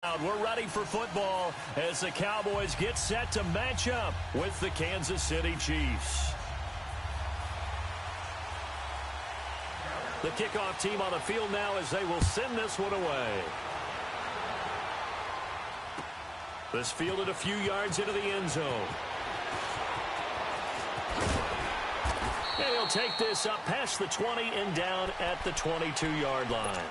We're ready for football as the Cowboys get set to match up with the Kansas City Chiefs. The kickoff team on the field now as they will send this one away. This fielded a few yards into the end zone. And he'll take this up past the 20 and down at the 22-yard line.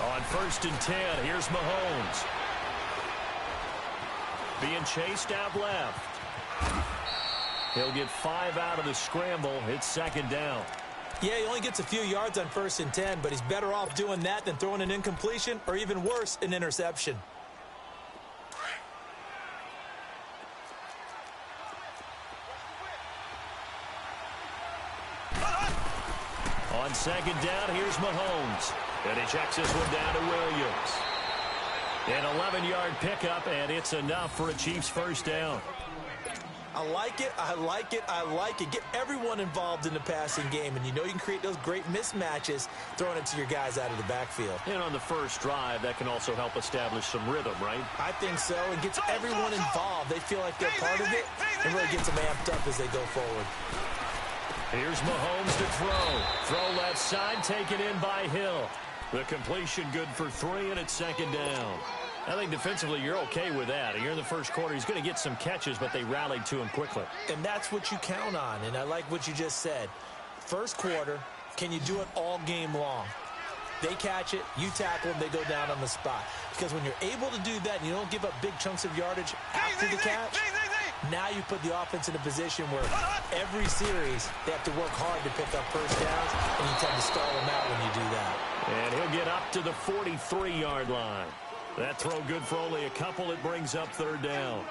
On 1st and 10, here's Mahomes. Being chased out left. He'll get 5 out of the scramble. It's 2nd down. Yeah, he only gets a few yards on 1st and 10, but he's better off doing that than throwing an incompletion or even worse, an interception. On 2nd down, here's Mahomes. And he checks this one down to Williams. An 11-yard pickup, and it's enough for a Chiefs first down. I like it, I like it, I like it. Get everyone involved in the passing game, and you know you can create those great mismatches throwing it to your guys out of the backfield. And on the first drive, that can also help establish some rhythm, right? I think so. It gets everyone involved. They feel like they're part of it, and really gets them amped up as they go forward. Here's Mahomes to throw. Throw left side, taken in by Hill. The completion good for 3, and it's 2nd down. I think defensively you're okay with that. Here in the first quarter, he's going to get some catches, but they rallied to him quickly. And that's what you count on, and I like what you just said. First quarter, can you do it all game long? They catch it, you tackle them, they go down on the spot. Because when you're able to do that and you don't give up big chunks of yardage after the catch, now you put the offense in a position where every series they have to work hard to pick up first downs, and you tend to stall them out when you do that. And he'll get up to the 43-yard line. That throw good for only a couple. It brings up 3rd down.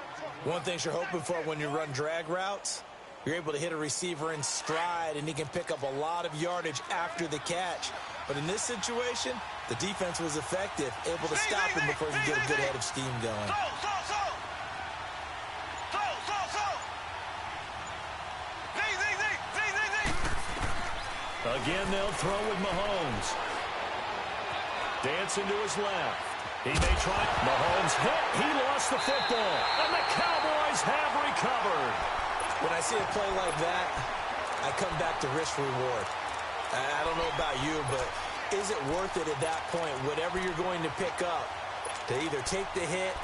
One thing you're hoping for when you run drag routes, you're able to hit a receiver in stride, and he can pick up a lot of yardage after the catch. But in this situation, the defense was effective, able to stop him before he could get a good head of steam going. Again, they'll throw with Mahomes. Dancing to his left. He may try. Mahomes hit. He lost the football. And the Cowboys have recovered. When I see a play like that, I come back to risk-reward. I don't know about you, but is it worth it at that point, whatever you're going to pick up, to either take the hit,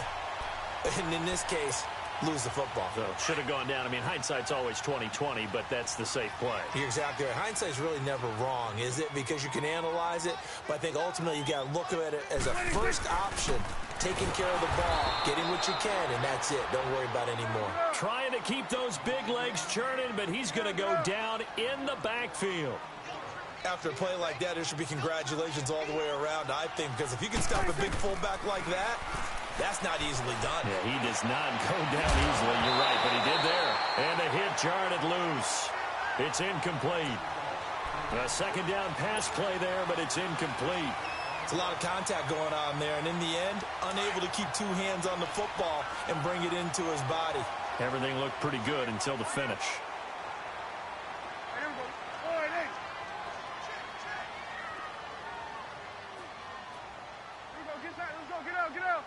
and in this case, lose the football? So should have gone down. I mean, hindsight's always 20/20, but that's the safe play. You're exactly right. Hindsight's really never wrong, is it? Because you can analyze it, but I think ultimately you got to look at it as a first option, taking care of the ball, getting what you can, and that's it. Don't worry about it anymore. Trying to keep those big legs churning, but he's going to go down in the backfield. After a play like that, there should be congratulations all the way around, I think, because if you can stop a big fullback like that, that's not easily done. Yeah, he does not go down easily. You're right, but he did there. And the hit jarred it loose. It's incomplete. A 2nd down pass play there, but it's incomplete. It's a lot of contact going on there, and in the end, unable to keep 2 hands on the football and bring it into his body. Everything looked pretty good until the finish. Get out.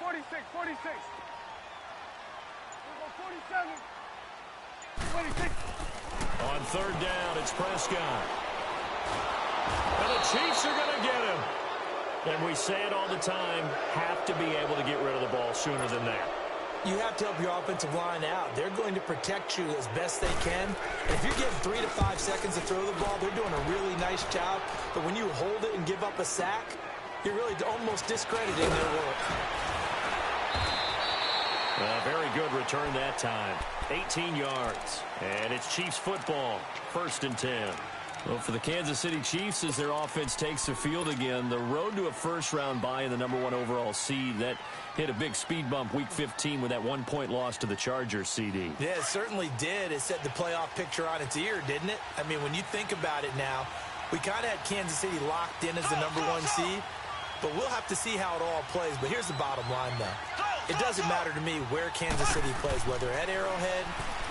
46. 47. 26. On 3rd down, it's Prescott. And the Chiefs are going to get him. And we say it all the time, have to be able to get rid of the ball sooner than that. You have to help your offensive line out. They're going to protect you as best they can. And if you're getting 3 to 5 seconds to throw the ball, they're doing a really nice job. But when you hold it and give up a sack, you're really almost discrediting their work. Very good return that time. 18 yards. And it's Chiefs football. 1st and 10. Well, for the Kansas City Chiefs, as their offense takes the field again, the road to a first-round bye in the #1 overall seed, that hit a big speed bump Week 15 with that 1-point loss to the Chargers, CD. Yeah, it certainly did. It set the playoff picture on its ear, didn't it? I mean, when you think about it now, we kind of had Kansas City locked in as the #1 seed, but we'll have to see how it all plays. But here's the bottom line, though. It doesn't matter to me where Kansas City plays, whether at Arrowhead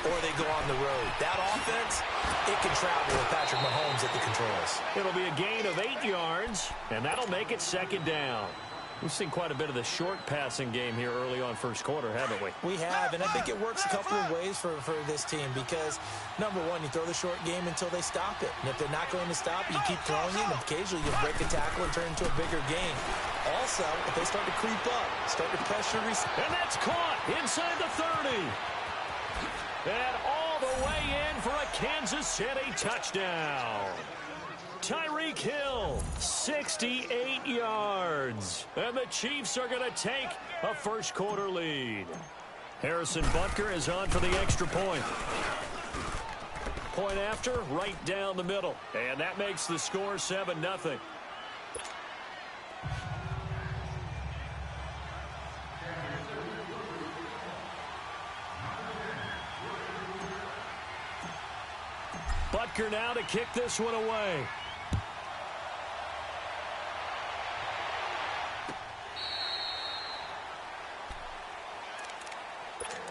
or they go on the road. That offense, it can travel with Patrick Mahomes at the controls. It'll be a gain of 8 yards, and that'll make it 2nd down. We've seen quite a bit of the short passing game here early on first quarter, haven't we? We have, and I think it works a couple of ways for this team because, #1, you throw the short game until they stop it. And if they're not going to stop it, you keep throwing it, and occasionally you break a tackle and turn it into a bigger game. Also, if they start to creep up, start to pressure. And that's caught inside the 30. And all the way in for a Kansas City touchdown. Tyreek Hill, 68 yards. And the Chiefs are going to take a first quarter lead. Harrison Butker is on for the extra point. Point after, right down the middle. And that makes the score 7-0. Butker now to kick this one away.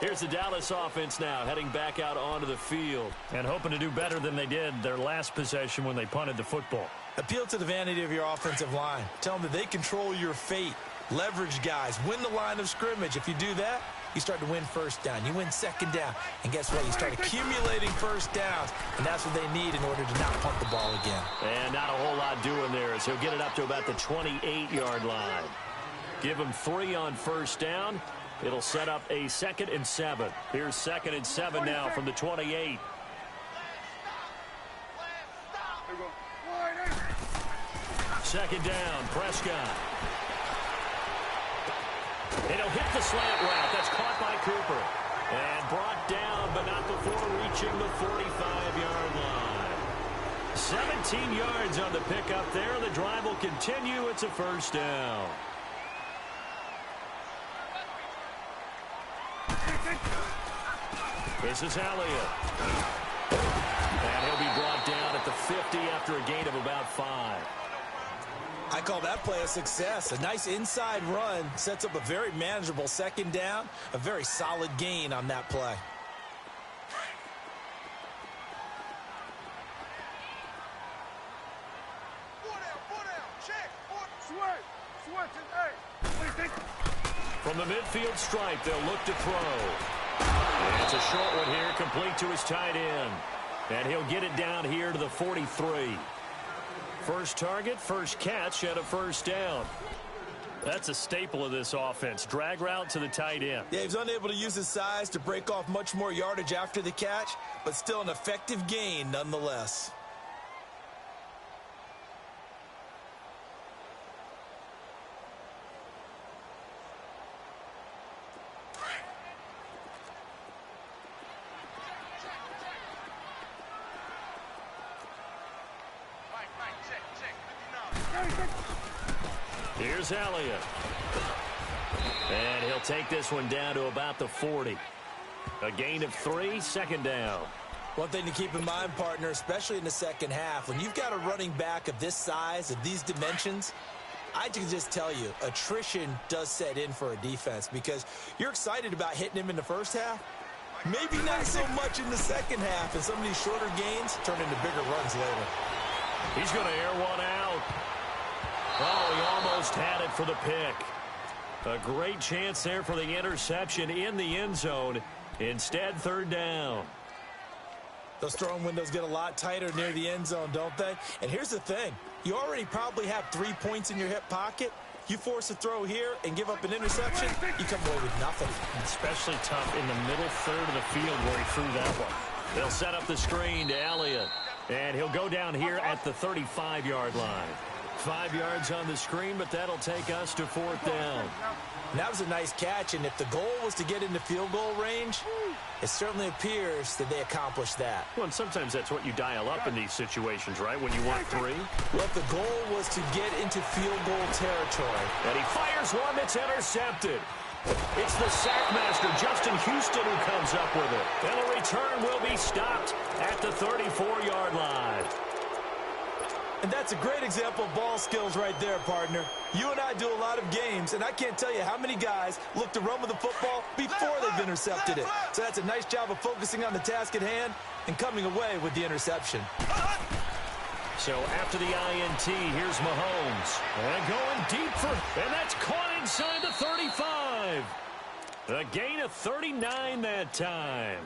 Here's the Dallas offense now, heading back out onto the field and hoping to do better than they did their last possession when they punted the football. Appeal to the vanity of your offensive line. Tell them that they control your fate. Leverage guys. Win the line of scrimmage. If you do that, you start to win first down. You win 2nd down. And guess what? You start accumulating first downs. And that's what they need in order to not punt the ball again. And not a whole lot doing there as he'll get it up to about the 28-yard line. Give him 3 on first down. It'll set up a 2nd and 7. Here's 2nd and 7 now from the 28. Second down, Prescott. And he'll hit the slant route. That's caught by Cooper. And brought down, but not before reaching the 45-yard line. 17 yards on the pickup there. The drive will continue. It's a first down. This is Elliott. And he'll be brought down at the 50 after a gain of about 5. I call that play a success. A nice inside run sets up a very manageable 2nd down. A very solid gain on that play. From the midfield stripe, they'll look to throw. And it's a short one here, complete to his tight end. And he'll get it down here to the 43. First target, first catch, and a first down. That's a staple of this offense. Drag route to the tight end. Yeah, he's unable to use his size to break off much more yardage after the catch, but still an effective gain nonetheless. Here's Elliott. And he'll take this one down to about the 40. A gain of 3, 2nd down. One thing to keep in mind, partner, especially in the second half, when you've got a running back of this size, of these dimensions, I can just tell you, attrition does set in for a defense because you're excited about hitting him in the first half. Maybe not so much in the second half, and some of these shorter gains turn into bigger runs later. He's going to air one out. Oh, he almost had it for the pick. A great chance there for the interception in the end zone. Instead, 3rd down. Those throwing windows get a lot tighter near the end zone, don't they? And here's the thing. You already probably have 3 points in your hip pocket. You force a throw here and give up an interception, you come away with nothing. Especially tough in the middle third of the field where he threw that one. They'll set up the screen to Elliott. And he'll go down here at the 35-yard line. 5 yards on the screen, but that'll take us to 4th down. And that was a nice catch, and if the goal was to get into field goal range, it certainly appears that they accomplished that. Well, and sometimes that's what you dial up in these situations, right, when you want 3. Well, if the goal was to get into field goal territory. And he fires one that's intercepted. It's the sack master, Justin Houston, who comes up with it. And the return will be stopped at the 34-yard line. And that's a great example of ball skills right there, partner. You and I do a lot of games, and I can't tell you how many guys look to run with the football before they've intercepted it. So that's a nice job of focusing on the task at hand and coming away with the interception. So after the INT, here's Mahomes. And going deep and that's caught inside the 35. A gain of 39 that time.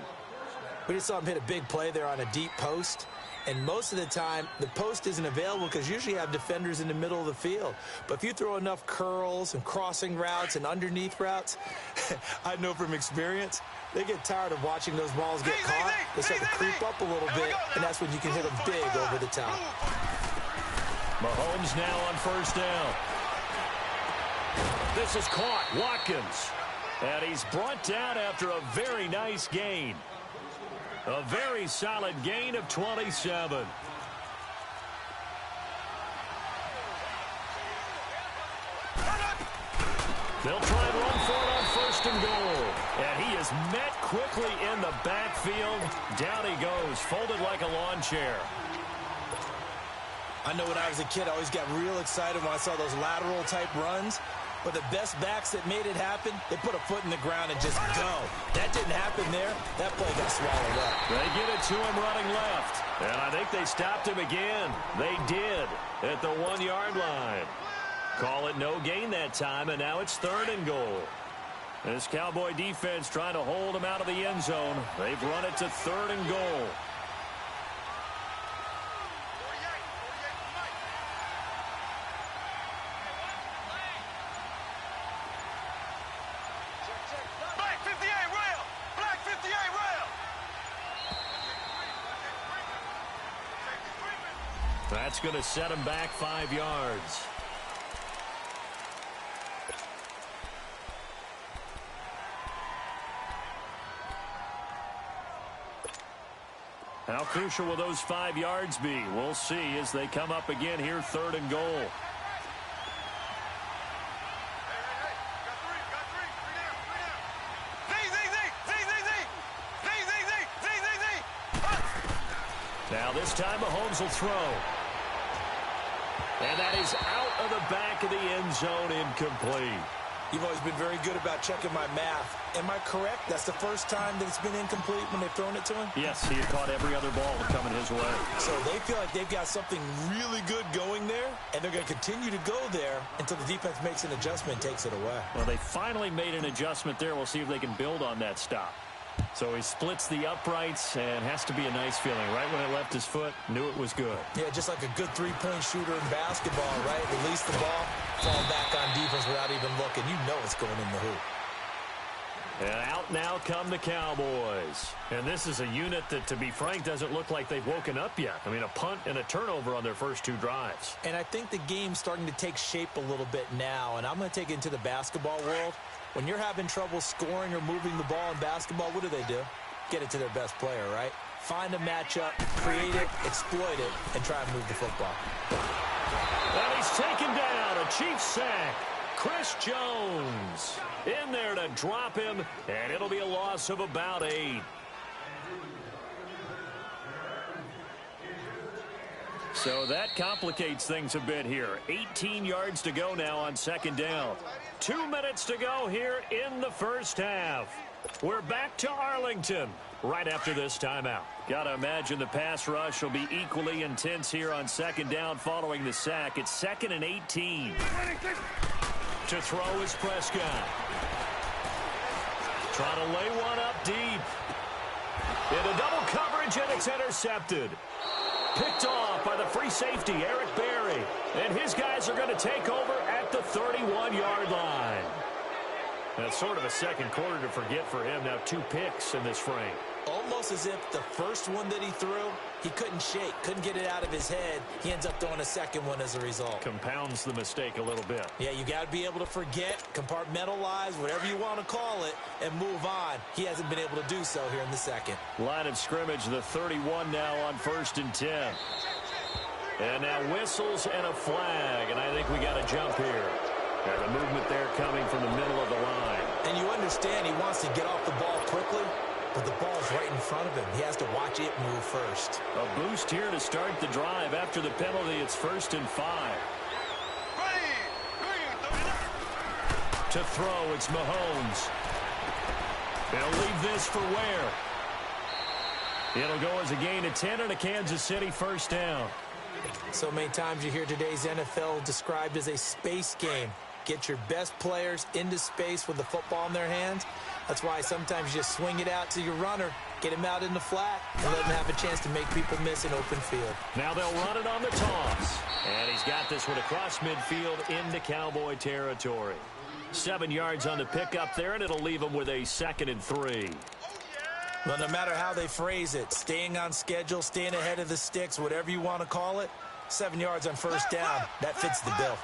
We just saw him hit a big play there on a deep post. And most of the time, the post isn't available because usually you have defenders in the middle of the field. But if you throw enough curls and crossing routes and underneath routes, I know from experience, they get tired of watching those balls get caught. They start to creep up a little bit, and that's when you can hit them big over the top. Mahomes now on 1st down. This is caught. Watkins. And he's brought down after a very nice gain. A very solid gain of 27. They'll try and run for it on 1st and goal. And he is met quickly in the backfield. Down he goes, folded like a lawn chair. I know when I was a kid, I always got real excited when I saw those lateral type runs. But the best backs that made it happen, they put a foot in the ground and just go. That didn't happen there. That play got swallowed up. They get it to him running left. And I think they stopped him again. They did at the 1-yard line. Call it no gain that time, and now it's 3rd and goal. This Cowboy defense trying to hold him out of the end zone. They've run it to 3rd and goal. That's going to set him back 5 yards. How crucial will those 5 yards be? We'll see as they come up again here, 3rd and goal. Now this time Mahomes will throw. And that is out of the back of the end zone, incomplete. You've always been very good about checking my math. Am I correct? That's the first time that it's been incomplete when they've thrown it to him? Yes, he had caught every other ball coming his way. So they feel like they've got something really good going there, and they're going to continue to go there until the defense makes an adjustment and takes it away. Well, they finally made an adjustment there. We'll see if they can build on that stop. So he splits the uprights and has to be a nice feeling. Right when it left his foot, knew it was good. Yeah, just like a good three-point shooter in basketball, right? Release the ball, fall back on defense without even looking. You know it's going in the hoop. And out now come the Cowboys. And this is a unit that, to be frank, doesn't look like they've woken up yet. I mean, a punt and a turnover on their first 2 drives. And I think the game's starting to take shape a little bit now. And I'm going to take it into the basketball world. When you're having trouble scoring or moving the ball in basketball, what do? Get it to their best player, right? Find a matchup, create it, exploit it, and try and move the football. And he's taken down. A Chiefs sack. Chris Jones in there to drop him, and it'll be a loss of about 8. So that complicates things a bit here. 18 yards to go now on 2nd down. 2 minutes to go here in the first half. We're back to Arlington right after this timeout. Got to imagine the pass rush will be equally intense here on 2nd down following the sack. It's 2nd and 18. To throw is Prescott. Trying to lay one up deep. Into double coverage, and it's intercepted. Picked off by the free safety, Eric Berry. And his guys are going to take over at the 31-yard line. That's sort of a second quarter to forget for him. Now 2 picks in this frame. Almost as if the first one that he threw, he couldn't shake, couldn't get it out of his head. He ends up throwing a second one as a result. Compounds the mistake a little bit. Yeah, you got to be able to forget, compartmentalize, whatever you want to call it, and move on. He hasn't been able to do so here in the second. Line of scrimmage, the 31 now on 1st and 10. And now whistles and a flag, and I think we got a jump here. And the movement there coming from the middle of the line. And you understand he wants to get off the ball quickly, but the ball's right in front of him. He has to watch it move first. A boost here to start the drive. After the penalty, it's 1st and 5. To throw, it's Mahomes. They'll leave this for Ware. It'll go as a gain of 10 and a Kansas City first down. So many times you hear today's NFL described as a space game. Get your best players into space with the football in their hands. That's why sometimes you just swing it out to your runner, get him out in the flat, and let him have a chance to make people miss an open field. Now they'll run it on the toss. And he's got this one across midfield into Cowboy territory. 7 yards on the pickup there, and it'll leave him with a 2nd and 3. Well, no matter how they phrase it, staying on schedule, staying ahead of the sticks, whatever you want to call it, 7 yards on first down, that fits the bill.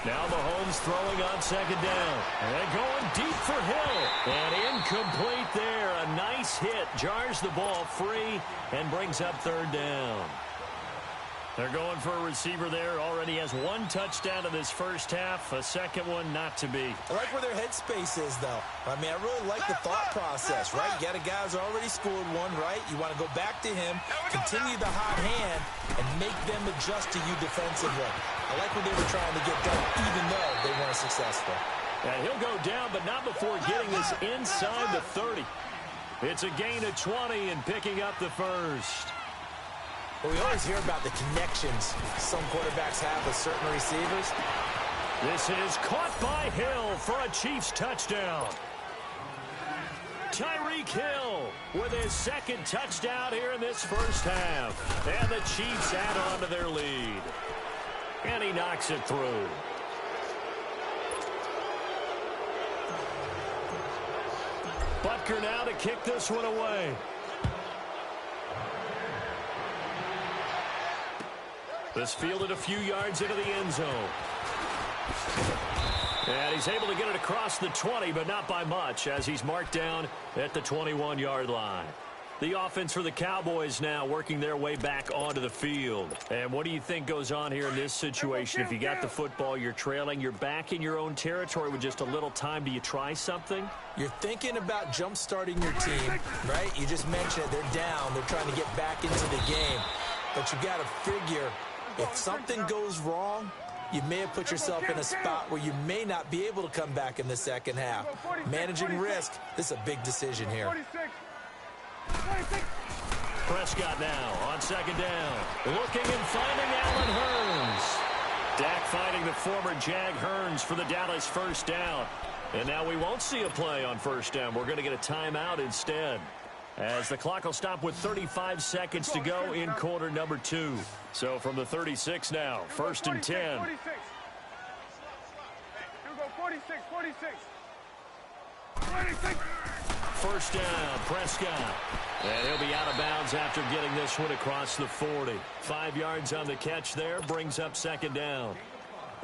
Now Mahomes throwing on 2nd down. And going deep for Hill. And incomplete there. A nice hit. Jars the ball free and brings up 3rd down. They're going for a receiver there. Already has 1 touchdown in this first half. A second one not to be. I like where their headspace is, though. I mean, I really like the thought process, right? You got a guy who's already scored one, right? You want to go back to him, continue the hot hand, and make them adjust to you defensively. I like what they were trying to get done, even though they weren't successful. And he'll go down, but not before getting this inside the 30. It's a gain of 20 and picking up the first. Well, we always hear about the connections some quarterbacks have with certain receivers. This is caught by Hill for a Chiefs touchdown. Tyreek Hill with his 2nd touchdown here in this first half. And the Chiefs add on to their lead. And he knocks it through. Butker now to kick this one away. This fielded a few yards into the end zone. And he's able to get it across the 20, but not by much, as he's marked down at the 21-yard line. The offense for the Cowboys now working their way back onto the field. And what do you think goes on here in this situation? If you got the football, you're trailing, you're back in your own territory with just a little time. Do you try something? You're thinking about jump-starting your team, right? You just mentioned it. They're down. They're trying to get back into the game. But you got to figure, if something goes wrong, you may have put yourself in a spot where you may not be able to come back in the second half. Managing risk, this is a big decision here. Prescott now on 2nd down. Looking and finding Allen Hurns. Dak finding the former Jag Hurns for the Dallas first down. And now we won't see a play on first down. We're going to get a timeout instead, as the clock will stop with 35 seconds to go in quarter number 2. So from the 36 now, 1st and 10. 46. First down, Prescott. And he'll be out of bounds after getting this one across the 40. 5 yards on the catch there, brings up 2nd down.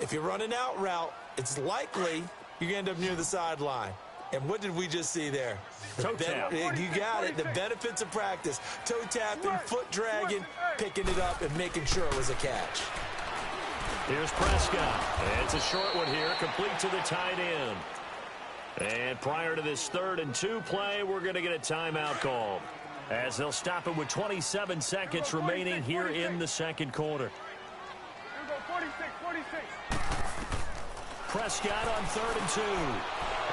If you're running out route, it's likely you're going to end up near the sideline. And what did we just see there? Toe tap. You got it. The benefits of practice. Toe tapping, foot dragging, picking it up, and making sure it was a catch. Here's Prescott. It's a short one here, complete to the tight end. And prior to this 3rd and 2 play, we're going to get a timeout called, as they'll stop it with 27 seconds remaining here in the second quarter. 46. Prescott on 3rd and 2.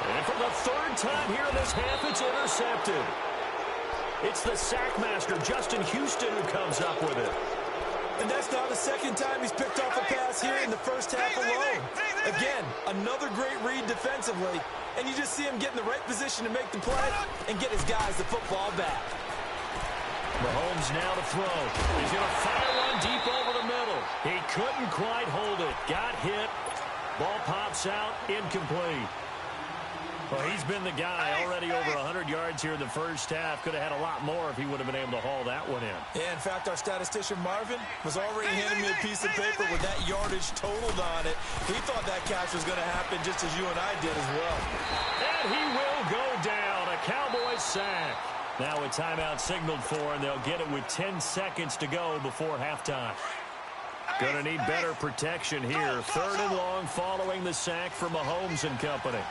And for the 3rd time here in this half, it's intercepted. It's the sackmaster, Justin Houston, who comes up with it. And that's not the 2nd time he's picked off a pass here in the first half alone. Again, another great read defensively, and you just see him get in the right position to make the play and get his guys the football back. Mahomes now to throw. He's going to fire one deep over the middle. He couldn't quite hold it. Got hit. Ball pops out, incomplete. Well, he's been the guy already over 100 yards here in the first half. Could have had a lot more if he would have been able to haul that one in. Yeah, in fact, our statistician Marvin was already handing me a piece of paper with that yardage totaled on it. He thought that catch was going to happen just as you and I did as well. And he will go down. A Cowboys sack. Now a timeout signaled for, and they'll get it with 10 seconds to go before halftime. Going to need better protection here. 3rd and long following the sack from Mahomes and company.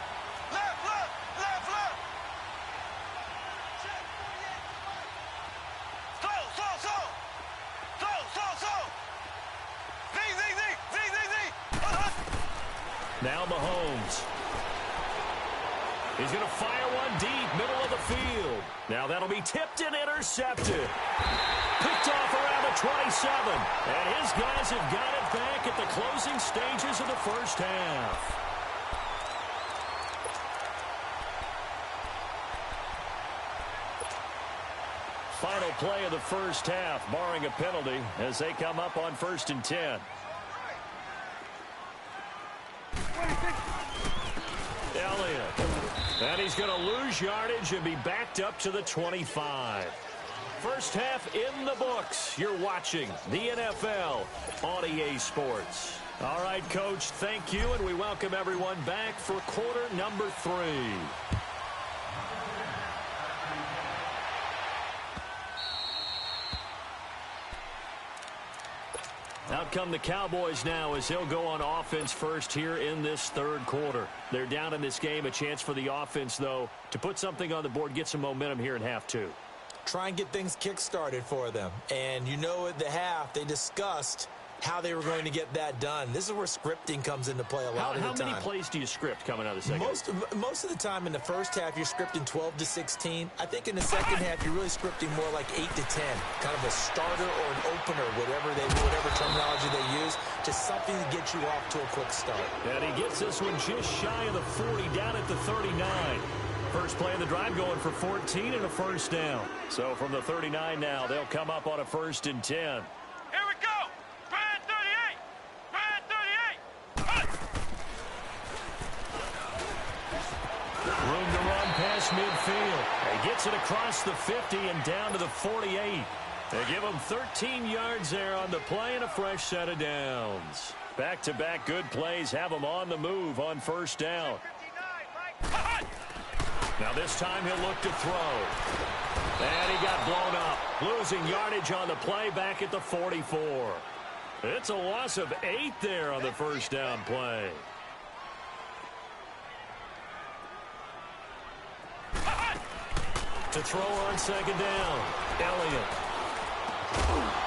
Now Mahomes. He's going to fire one deep, middle of the field. Now that'll be tipped and intercepted. Picked off around the 27. And his guys have got it back at the closing stages of the first half. Final play of the first half, barring a penalty, as they come up on 1st and 10. Elliott. And he's going to lose yardage and be backed up to the 25. First half in the books. You're watching the NFL on EA Sports. All right, Coach, thank you, and we welcome everyone back for quarter number 3. Out come the Cowboys now as they'll go on offense first here in this 3rd quarter. They're down in this game. A chance for the offense, though, to put something on the board, get some momentum here in half 2. Try and get things kick-started for them. And you know at the half, they discussed how they were going to get that done. This is where scripting comes into play a lot of the time. How many plays do you script coming out of the second? Most of the time in the first half, you're scripting 12 to 16. I think in the second half, you're really scripting more like 8 to 10. Kind of a starter or an opener, whatever terminology they use. Just something to get you off to a quick start. And he gets this one just shy of the 40, down at the 39. First play of the drive going for 14 and a first down. So from the 39 now, they'll come up on a 1st and 10. Here we go. Brad 38. Brad 38. Room to run past midfield. He gets it across the 50 and down to the 48. They give him 13 yards there on the play and a fresh set of downs. Back-to-back good plays have him on the move on first down. Now this time he'll look to throw. And he got blown up. Losing yardage on the play back at the 44. It's a loss of 8 there on the first down play. To throw on 2nd down. Elliott.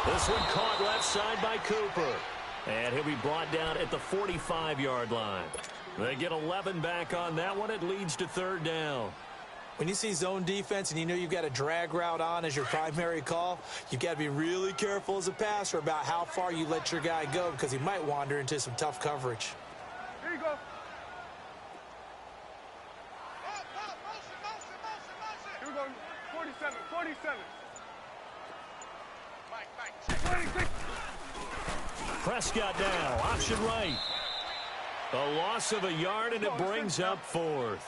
This one caught left side by Cooper. And he'll be brought down at the 45-yard line. They get 11 back on that one. It leads to 3rd down. When you see zone defense and you know you've got a drag route on as your primary call, you've got to be really careful as a passer about how far you let your guy go because he might wander into some tough coverage. Here you go. Here we go. 47. 47. Prescott now, option right. A loss of a yard, and it brings up 4th.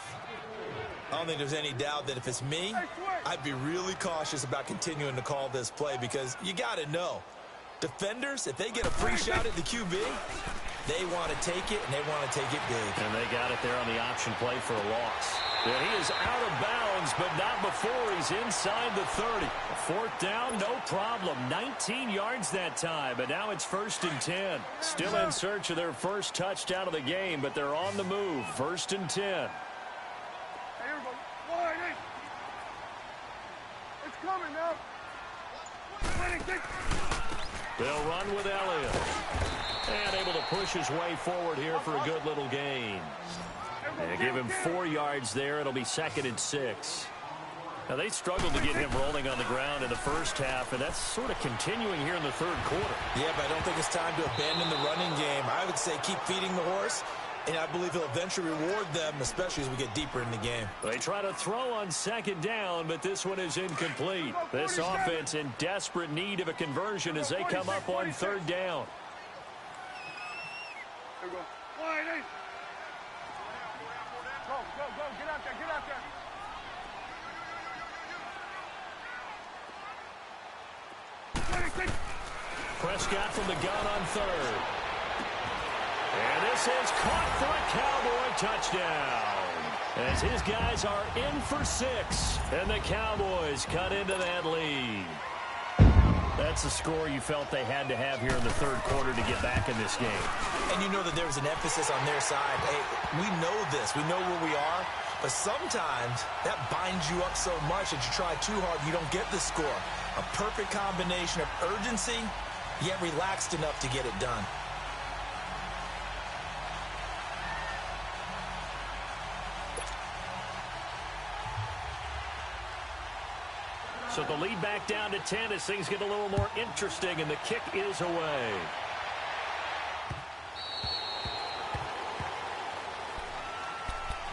I don't think there's any doubt that if it's me, I'd be really cautious about continuing to call this play because you got to know, defenders, if they get a free shot at the QB, they want to take it, and they want to take it big. And they got it there on the option play for a loss. Yeah, he is out of bounds, but not before he's inside the 30. 4th down, no problem. 19 yards that time, but now it's 1st and 10. Still in search of their first touchdown of the game, but they're on the move. 1st and 10. It's coming now. They'll run with Elliott. And able to push his way forward here for a good little gain. They give him 4 yards there. It'll be 2nd and 6. Now, they struggled to get him rolling on the ground in the first half, and that's sort of continuing here in the 3rd quarter. Yeah, but I don't think it's time to abandon the running game. I would say keep feeding the horse, and I believe he'll eventually reward them, especially as we get deeper in the game. They try to throw on 2nd down, but this one is incomplete. This offense in desperate need of a conversion as they come up on 3rd down. Here we go. Get out there. Prescott from the gun on third. And this is caught for a Cowboy touchdown. As his guys are in for 6. And the Cowboys cut into that lead. That's the score you felt they had to have here in the third quarter to get back in this game. And you know that there's an emphasis on their side. Hey, we know this. We know where we are. But sometimes that binds you up so much that you try too hard, you don't get the score. A perfect combination of urgency, yet relaxed enough to get it done. So the lead back down to 10 as things get a little more interesting, and the kick is away.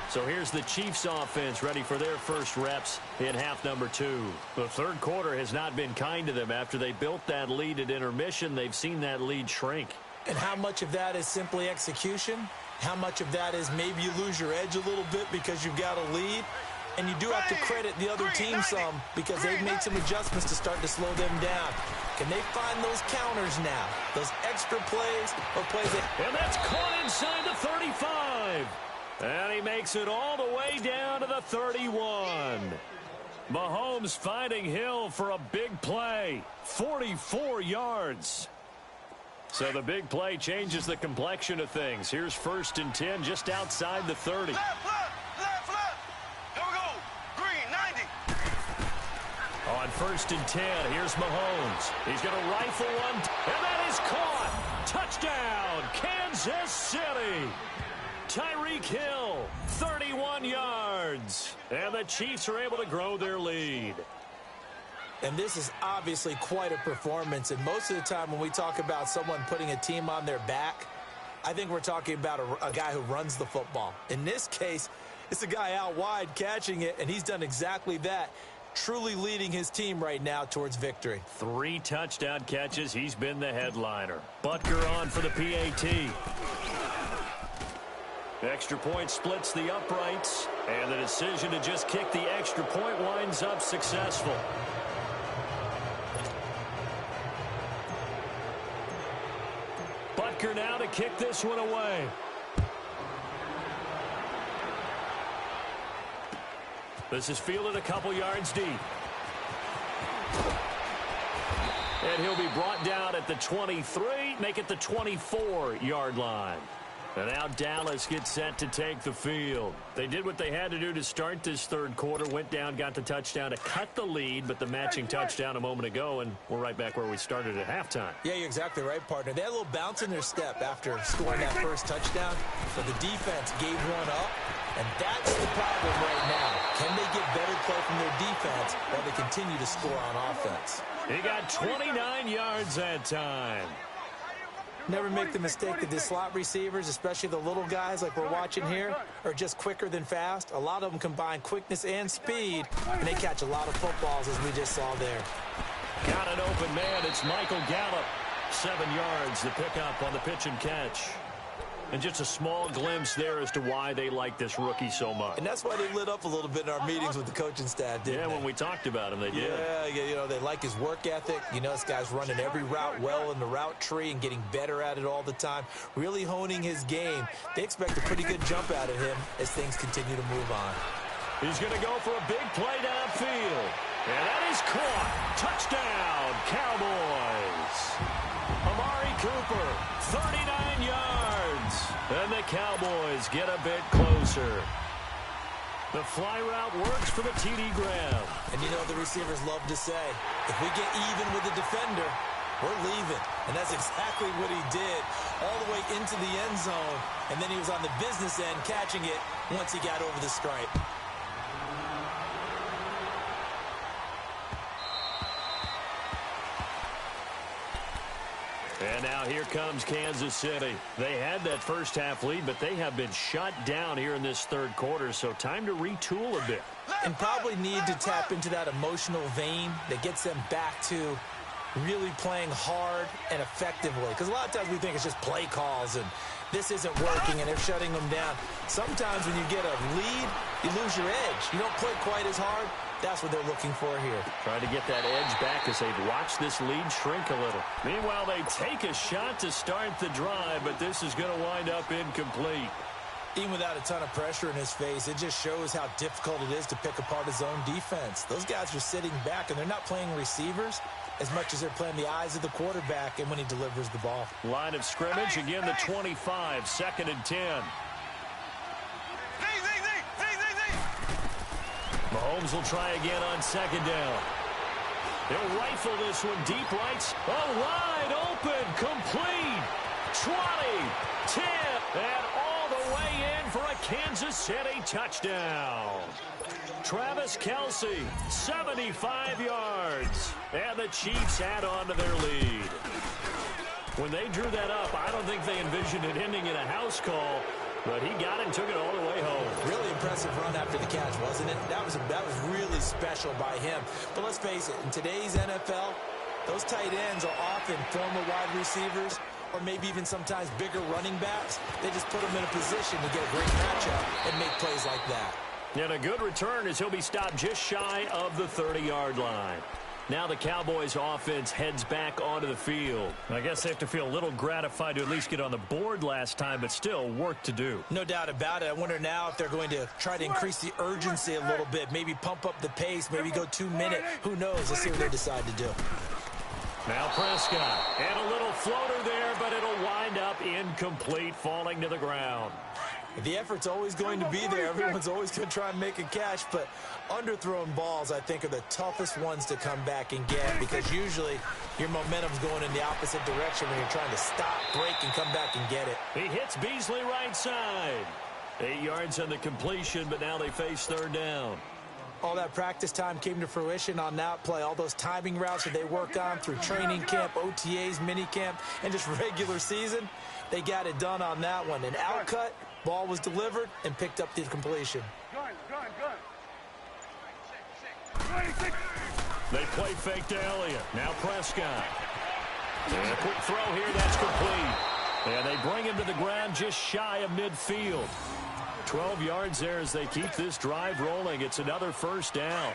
So here's the Chiefs offense ready for their first reps in half number 2. The third quarter has not been kind to them. After they built that lead at intermission, they've seen that lead shrink. And how much of that is simply execution? How much of that is maybe you lose your edge a little bit because you've got a lead? And you do have to credit the other team some because they've made some adjustments to start to slow them down. Can they find those counters now? Those extra plays or plays that... And that's caught inside the 35. And he makes it all the way down to the 31. Mahomes finding Hill for a big play. 44 yards. So the big play changes the complexion of things. Here's 1st and 10 just outside the 30. Left. Here we go. Green, 90. On 1st and 10, here's Mahomes. He's going to rifle one, and that is caught. Touchdown, Kansas City. Tyreek Hill, 31 yards. And the Chiefs are able to grow their lead. And this is obviously quite a performance. And most of the time when we talk about someone putting a team on their back, I think we're talking about a guy who runs the football. In this case, it's a guy out wide catching it, and he's done exactly that, truly leading his team right now towards victory. 3 touchdown catches. He's been the headliner. Butker on for the PAT. Extra point splits the uprights, and the decision to just kick the extra point winds up successful. Butker now to kick this one away. This is fielded a couple yards deep. And he'll be brought down at the 23, make it the 24-yard line. And now Dallas gets set to take the field. They did what they had to do to start this third quarter, went down, got the touchdown to cut the lead, but the matching touchdown a moment ago, and we're right back where we started at halftime. Yeah, you're exactly right, partner. They had a little bounce in their step after scoring that first touchdown, but the defense gave one up, and that's the problem right now. Can they get better play from their defense while they continue to score on offense? He got 29 yards that time. Never make the mistake that the slot receivers, especially the little guys like we're watching here, are just quicker than fast. A lot of them combine quickness and speed, and they catch a lot of footballs, as we just saw there. Got an open man. It's Michael Gallup. 7 yards, the pickup on the pitch and catch. And just a small glimpse there as to why they like this rookie so much. And that's why they lit up a little bit in our meetings with the coaching staff, didn't they? When we talked about him, they did. Yeah, you know, they like his work ethic. You know, this guy's running every route well in the route tree and getting better at it all the time, really honing his game. They expect a pretty good jump out of him as things continue to move on. He's going to go for a big play downfield. And that is caught. Touchdown, Cowboys. Amari Cooper, 39 yards. And the Cowboys get a bit closer. The fly route works for the TD grab. And you know the receivers love to say, if we get even with the defender, we're leaving. And that's exactly what he did all the way into the end zone. And then he was on the business end catching it once he got over the stripe. And now here comes Kansas City. They had that first half lead, but they have been shut down here in this third quarter, so time to retool a bit. And probably need to tap into that emotional vein that gets them back to really playing hard and effectively. Because a lot of times we think it's just play calls and this isn't working and they're shutting them down. Sometimes when you get a lead, you lose your edge. You don't play quite as hard. That's what they're looking for here. Trying to get that edge back as they've watched this lead shrink a little. Meanwhile, they take a shot to start the drive, but this is going to wind up incomplete. Even without a ton of pressure in his face, it just shows how difficult it is to pick apart his own defense. Those guys are sitting back, and they're not playing receivers as much as they're playing the eyes of the quarterback and when he delivers the ball. Line of scrimmage, again the 25, 2nd and 10. Mahomes will try again on 2nd down. He'll rifle this one deep right. Oh, wide open, complete. 20, 10, and all the way in for a Kansas City touchdown. Travis Kelce, 75 yards. And the Chiefs add on to their lead. When they drew that up, I don't think they envisioned it ending in a house call, but he got it and took it all the way home. Really impressive run after the catch, wasn't it? That was really special by him. But let's face it, in today's NFL, those tight ends are often former wide receivers or maybe even sometimes bigger running backs. They just put them in a position to get a great matchup and make plays like that. And a good return as he'll be stopped just shy of the 30-yard line. Now the Cowboys offense heads back onto the field. I guess they have to feel a little gratified to at least get on the board last time, but still work to do. No doubt about it. I wonder now if they're going to try to increase the urgency a little bit, maybe pump up the pace, maybe go 2-minute. Who knows? Let's see what they decide to do. Now Prescott, and a little floater there, but it'll wind up incomplete, falling to the ground. The effort's always going to be there. Everyone's always going to try and make a catch, but underthrown balls, I think, are the toughest ones to come back and get because usually your momentum's going in the opposite direction when you're trying to stop, break, and come back and get it. He hits Beasley right side. 8 yards on the completion, but now they face 3rd down. All that practice time came to fruition on that play. All those timing routes that they work on through training camp, OTAs, minicamp, and just regular season, they got it done on that one. An outcut, ball was delivered, and picked up the completion. They play fake to Elliott. Now Prescott. And a quick throw here, that's complete. And they bring him to the ground just shy of midfield. 12 yards there as they keep this drive rolling. It's another 1st down.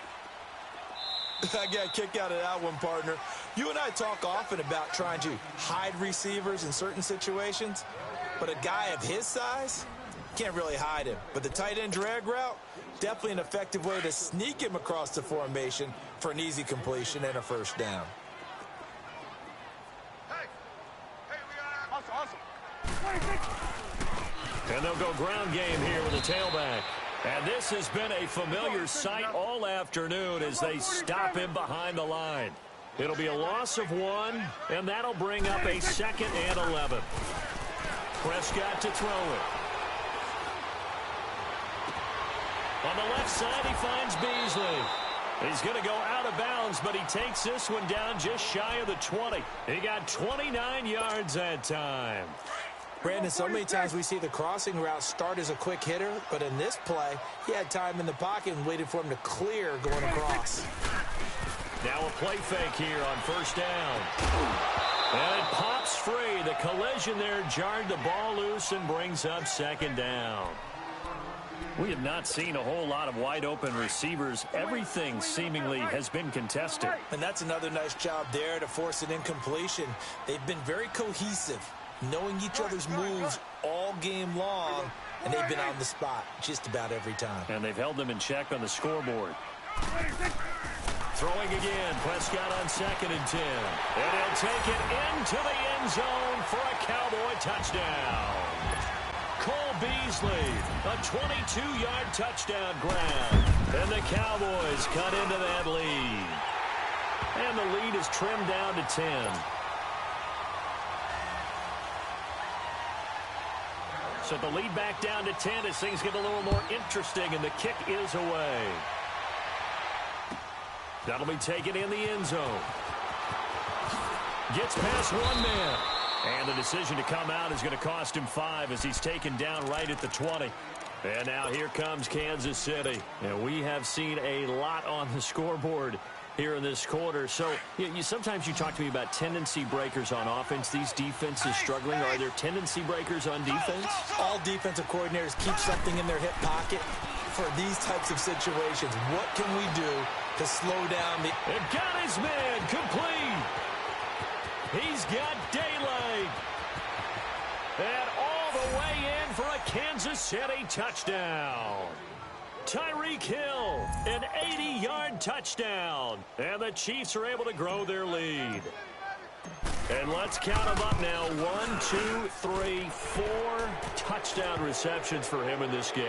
I got a kick out of that one, partner. You and I talk often about trying to hide receivers in certain situations, but a guy of his size can't really hide him. But the tight end drag route, definitely an effective way to sneak him across the formation for an easy completion and a 1st down. And they'll go ground game here with a tailback. And this has been a familiar sight all afternoon as they stop him behind the line. It'll be a loss of 1, and that'll bring up a 2nd and 11. Prescott to throw it. On the left side, he finds Beasley. He's going to go out of bounds, but he takes this one down just shy of the 20. He got 29 yards that time. Brandon, so many times we see the crossing route start as a quick hitter, but in this play, he had time in the pocket and waited for him to clear going across. Now a play fake here on 1st down. And it pops free. The collision there jarred the ball loose and brings up 2nd down. We have not seen a whole lot of wide-open receivers. Everything seemingly has been contested. And that's another nice job there to force an incompletion. They've been very cohesive, knowing each other's moves all game long, and they've been on the spot just about every time. And they've held them in check on the scoreboard. Throwing again, Prescott on 2nd and 10. And he'll take it into the end zone for a Cowboy touchdown. Cole Beasley, a 22-yard touchdown grab. And the Cowboys cut into that lead. And the lead is trimmed down to 10. So the lead back down to 10 as things get a little more interesting, and the kick is away. That'll be taken in the end zone. Gets past 1 man. And the decision to come out is going to cost him 5 as he's taken down right at the 20. And now here comes Kansas City. And we have seen a lot on the scoreboard here in this quarter. So sometimes you talk to me about tendency breakers on offense. These defenses struggling. Are there tendency breakers on defense? All defensive coordinators keep something in their hip pocket for these types of situations. What can we do to slow down the... It got his man complete. He's got daylight. And all the way in for a Kansas City touchdown. Tyreek Hill, an 80-yard touchdown. And the Chiefs are able to grow their lead. And let's count them up now. 1, 2, 3, 4 touchdown receptions for him in this game.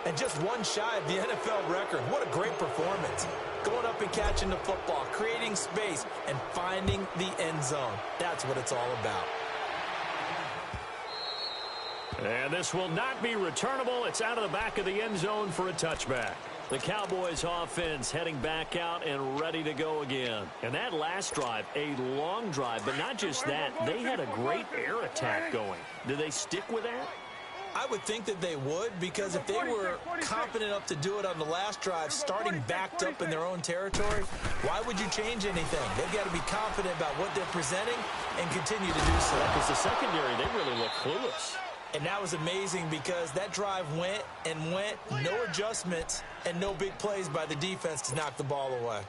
And just one shy of the NFL record. What a great performance. Going up and catching the football, creating space, and finding the end zone. That's what it's all about. And this will not be returnable. It's out of the back of the end zone for a touchback. The Cowboys offense heading back out and ready to go again. And that last drive, a long drive, but not just that. They had a great air attack going. Do they stick with that? I would think that they would, because if they were confident enough to do it on the last drive, starting backed up in their own territory, why would you change anything? They've got to be confident about what they're presenting and continue to do so. Because the secondary, they really look clueless. And that was amazing because that drive went and went, no adjustments, and no big plays by the defense to knock the ball away.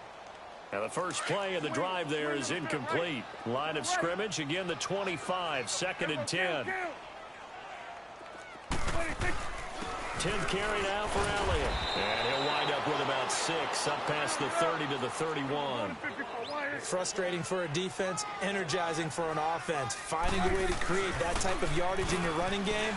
Now the first play of the drive there is incomplete. Line of scrimmage, again the 25, 2nd and 10. 10th carry now for Elliott. And he'll wind up with about 6, up past the 30 to the 31. Frustrating for a defense, energizing for an offense. Finding a way to create that type of yardage in your running game,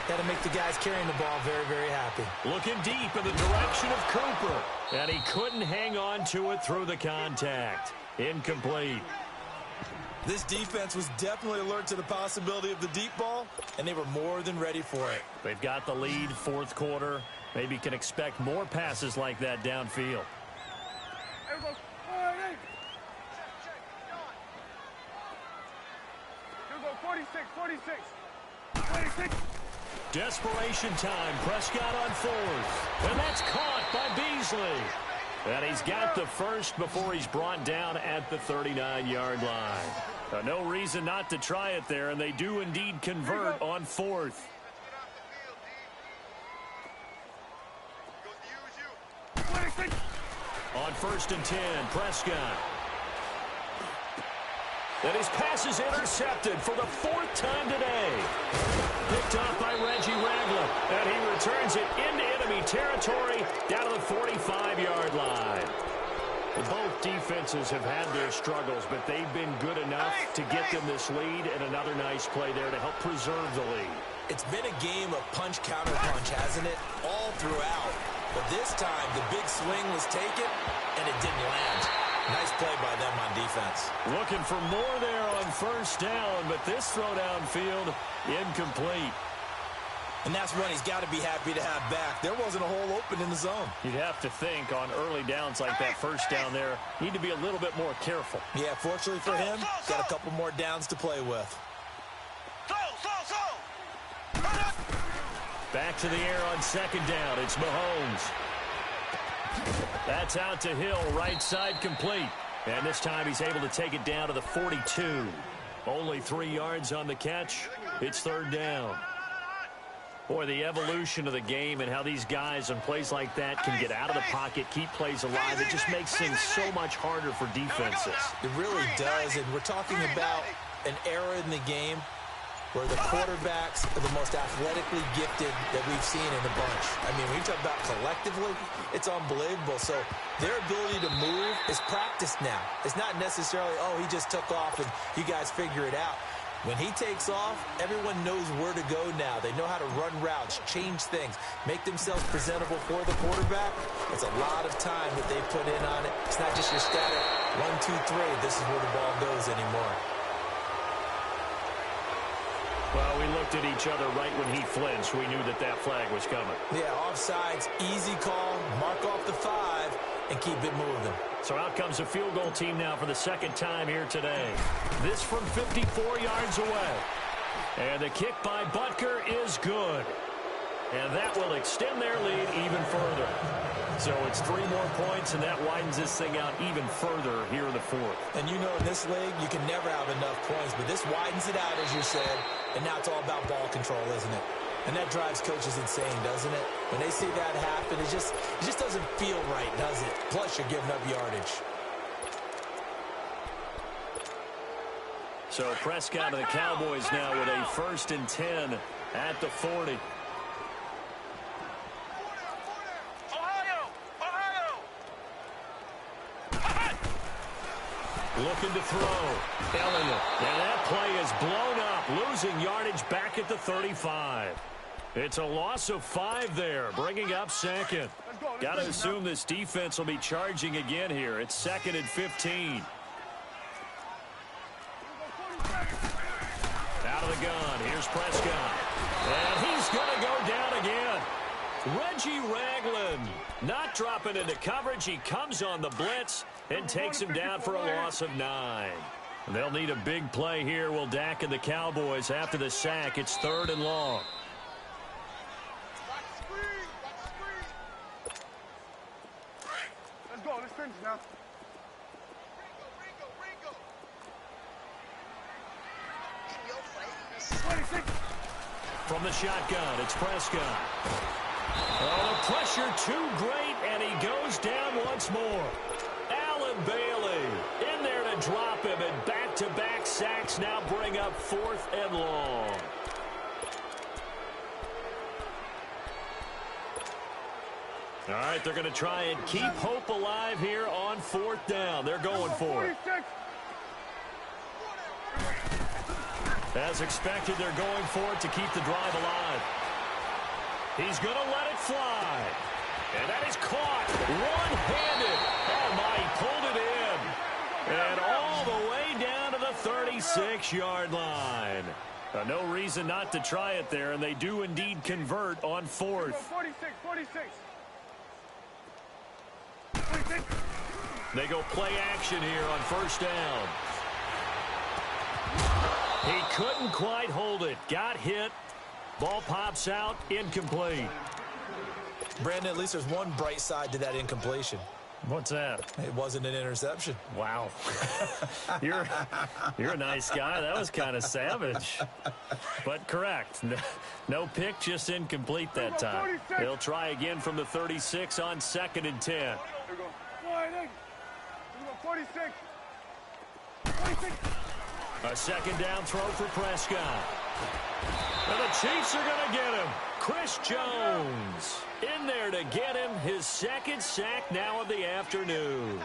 that'll make the guys carrying the ball very, very happy. Looking deep in the direction of Cooper. And he couldn't hang on to it through the contact. Incomplete. This defense was definitely alert to the possibility of the deep ball, and they were more than ready for it. They've got the lead, 4th quarter. Maybe can expect more passes like that downfield. Desperation time. Prescott on 4th. And that's caught by Beasley. And he's got the first before he's brought down at the 39-yard line. No reason not to try it there, and they do indeed convert on 4th. On 1st and 10, Prescott. And his pass is intercepted for the 4th time today. Picked off by Reggie Ragland. And he returns it into enemy territory down to the 45-yard line. Both defenses have had their struggles, but they've been good enough to get them this lead, and another nice play there to help preserve the lead. It's been a game of punch-counter-punch, hasn't it? All throughout. But this time, the big swing was taken, and it didn't land. Nice play by them on defense. Looking for more there on 1st down, but this throw downfield, incomplete. And that's one he's got to be happy to have back. There wasn't a hole open in the zone. You'd have to think on early downs like that 1st down there, need to be a little bit more careful. Yeah, fortunately for him, got a couple more downs to play with. Back to the air on 2nd down. It's Mahomes. That's out to Hill, right side complete. And this time he's able to take it down to the 42. Only 3 yards on the catch. It's 3rd down. Boy, the evolution of the game and how these guys on plays like that can get out of the pocket, keep plays alive, it just makes things so much harder for defenses. It really does, and we're talking about an era in the game where the quarterbacks are the most athletically gifted that we've seen in the bunch. I mean, when you talk about collectively, it's unbelievable. So their ability to move is practiced now. It's not necessarily, oh, he just took off and you guys figure it out. When he takes off, everyone knows where to go now. They know how to run routes, change things, make themselves presentable for the quarterback. It's a lot of time that they put in on it. It's not just your static 1, 2, 3. This is where the ball goes anymore. Well, we looked at each other right when he flinched. We knew that that flag was coming. Yeah, offsides, easy call, mark off the 5, and keep it moving. So out comes a field goal team now for the 2nd time here today. This from 54 yards away. And the kick by Butker is good. And that will extend their lead even further. So it's 3 more points, and that widens this thing out even further here in the fourth. And you know, in this league, you can never have enough points, but this widens it out, as you said, and now it's all about ball control, isn't it? And that drives coaches insane, doesn't it? When they see that happen, it just doesn't feel right, does it? Plus, you're giving up yardage. So Prescott of the Cowboys now with a 1st and 10 at the 40. Looking to throw. Elliott. And that play is blown up, losing yardage back at the 35. It's a loss of 5 there, bringing up 2nd. Got to assume this defense will be charging again here. It's 2nd and 15. Out of the gun. Here's Prescott. And he's going to go down again. Reggie Ragland not dropping into coverage. He comes on the blitz and takes him down for a loss of 9. They'll need a big play here, will Dak and the Cowboys after the sack. It's 3rd and long. Let's go. Let's finish now. From the shotgun, it's Prescott. Oh, the pressure too great, and he goes down once more. Allen Bailey in there to drop him, and back-to-back sacks now bring up 4th and long. All right, they're going to try and keep hope alive here on 4th down. They're going for it. As expected, they're going for it to keep the drive alive. He's going to let it fly. And that is caught one-handed. Oh, my, he pulled it in. And all the way down to the 36-yard line. No reason not to try it there, and they do indeed convert on 4th. 46. They go play action here on 1st down. He couldn't quite hold it. Got hit. Ball pops out. Incomplete. Brandon, at least there's one bright side to that incompletion. What's that? It wasn't an interception. Wow. You're a nice guy. That was kind of savage. But correct. No pick, just incomplete that time. They'll try again from the 36 on 2nd and 10. Here we go. 46. A 2nd down throw for Prescott. And the Chiefs are going to get him. Chris Jones in there to get him his 2nd sack now of the afternoon.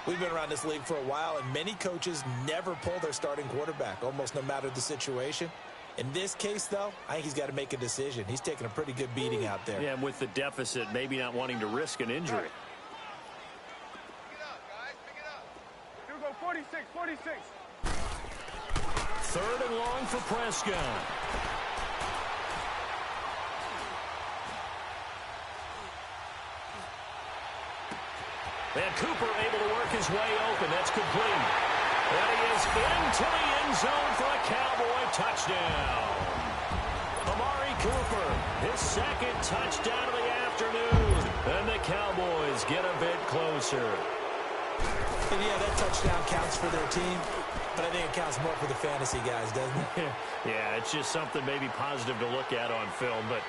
We've been around this league for a while, and many coaches never pull their starting quarterback, almost no matter the situation. In this case, though, I think he's got to make a decision. He's taking a pretty good beating out there. Yeah, and with the deficit, maybe not wanting to risk an injury. Pick it up, guys. Pick it up. Here we go. 46. 3rd and long for Prescott. And Cooper able to work his way open. That's complete. And he is into the end zone for a Cowboy touchdown. Amari Cooper, his 2nd touchdown of the afternoon. And the Cowboys get a bit closer. And yeah, that touchdown counts for their team, but I think it counts more for the fantasy guys, doesn't it? Yeah, it's just something maybe positive to look at on film, but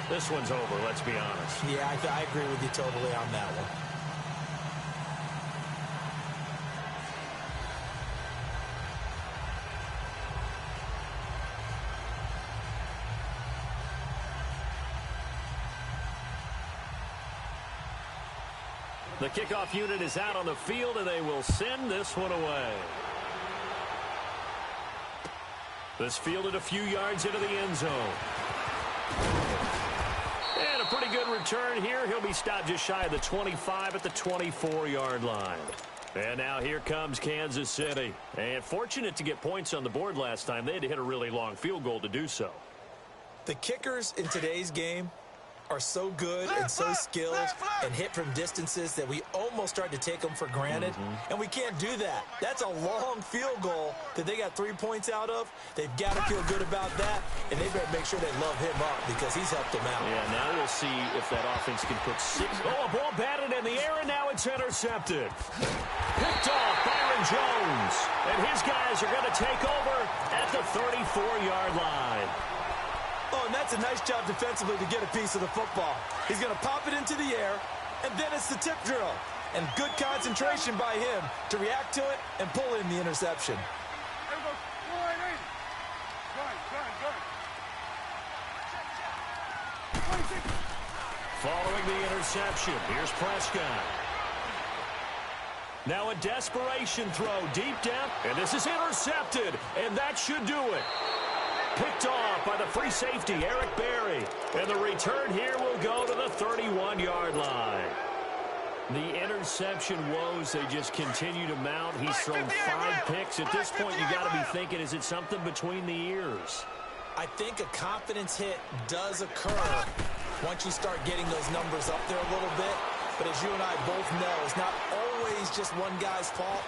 this one's over, let's be honest. Yeah, I agree with you totally on that one. The kickoff unit is out on the field, and they will send this one away. This fielded a few yards into the end zone. And a pretty good return here. He'll be stopped just shy of the 25 at the 24-yard line. And now here comes Kansas City. And fortunate to get points on the board last time. They had to hit a really long field goal to do so. The kickers in today's game are so good and so skilled and hit from distances that we almost start to take them for granted. And we can't do that. That's a long field goal that they got 3 points out of. They've got to feel good about that. and they better make sure they love him up because he's helped them out. Yeah, now we'll see if that offense can put six. Oh, a ball batted in the air, and now it's intercepted. Picked off Byron Jones, and his guys are going to take over at the 34-yard line. Oh, and that's a nice job defensively to get a piece of the football. He's going to pop it into the air, and then it's the tip drill. And good concentration by him to react to it and pull in the interception. Following the interception, here's Prescott. Now a desperation throw deep down, and this is intercepted, and that should do it. Picked off by the free safety, Eric Berry. And the return here will go to the 31-yard line. The interception woes, they just continue to mount. He's thrown 5 picks. At this point, you got to be thinking, is it something between the ears? I think a confidence hit does occur once you start getting those numbers up there a little bit. But as you and I both know, it's not always just one guy's fault.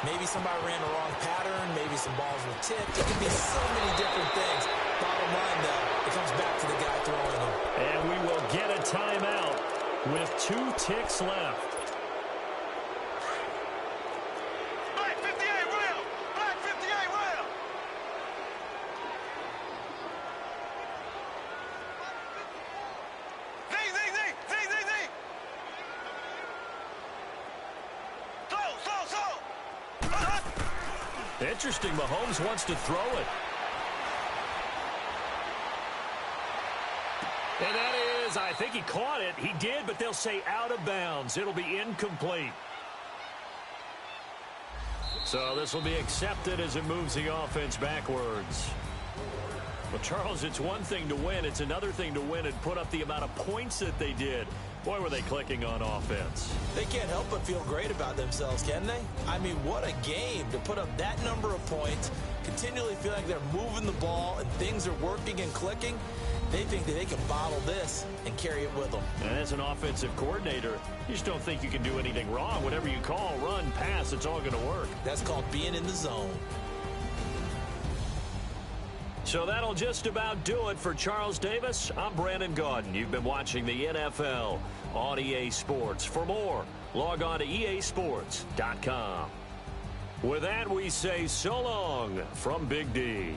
Maybe somebody ran the wrong pattern. Maybe some balls were tipped. It can be so many different things. Bottom line, though, it comes back to the guy throwing them. And we will get a timeout with 2 ticks left. Black 58, Will! Black 58, Will! Zing, zing, zing! Zing, zing, zing! Slow! Interesting, Mahomes wants to throw it. And that is, I think he caught it. He did, but they'll say out of bounds. It'll be incomplete. So this will be accepted as it moves the offense backwards. Well, Charles, it's one thing to win. It's another thing to win and put up the amount of points that they did. Boy, were they clicking on offense. They can't help but feel great about themselves, can they? I mean, what a game to put up that number of points, continually feel like they're moving the ball and things are working and clicking. They think that they can bottle this and carry it with them. And as an offensive coordinator, you just don't think you can do anything wrong. Whatever you call, run, pass, it's all going to work. That's called being in the zone. So that'll just about do it for Charles Davis. I'm Brandon Gaudin. You've been watching the NFL on EA Sports. For more, log on to easports.com. With that, we say so long from Big D.